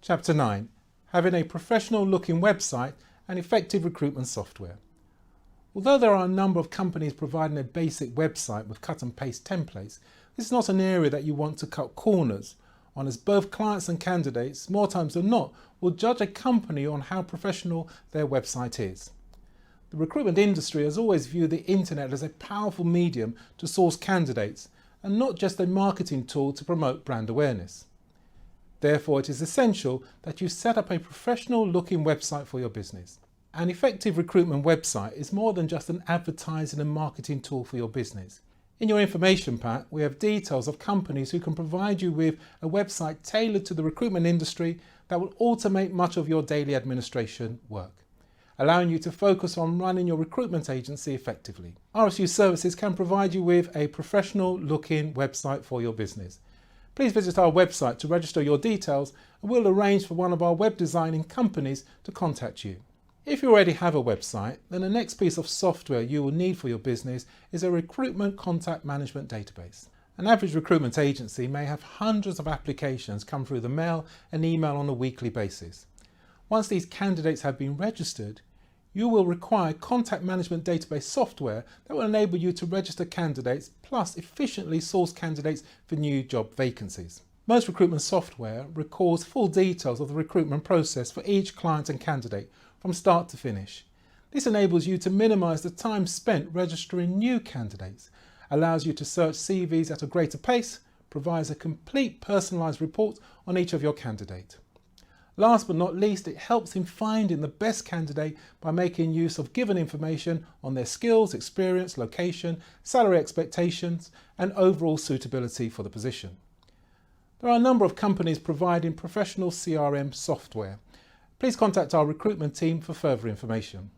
Chapter 9. Having a professional looking website and effective recruitment software. Although there are a number of companies providing a basic website with cut and paste templates, this is not an area that you want to cut corners on, as both clients and candidates, more times than not, will judge a company on how professional their website is. The recruitment industry has always viewed the internet as a powerful medium to source candidates and not just a marketing tool to promote brand awareness. Therefore, it is essential that you set up a professional looking website for your business. An effective recruitment website is more than just an advertising and marketing tool for your business. In your information pack, we have details of companies who can provide you with a website tailored to the recruitment industry that will automate much of your daily administration work, allowing you to focus on running your recruitment agency effectively. RSU Services can provide you with a professional looking website for your business. Please visit our website to register your details and we'll arrange for one of our web designing companies to contact you. If you already have a website, then the next piece of software you will need for your business is a recruitment contact management database. An average recruitment agency may have hundreds of applications come through the mail and email on a weekly basis. Once these candidates have been registered, you will require contact management database software that will enable you to register candidates plus efficiently source candidates for new job vacancies. Most recruitment software records full details of the recruitment process for each client and candidate from start to finish. This enables you to minimize the time spent registering new candidates, allows you to search CVs at a greater pace, provides a complete personalized report on each of your candidates. Last but not least, it helps in finding the best candidate by making use of given information on their skills, experience, location, salary expectations, and overall suitability for the position. There are a number of companies providing professional CRM software. Please contact our recruitment team for further information.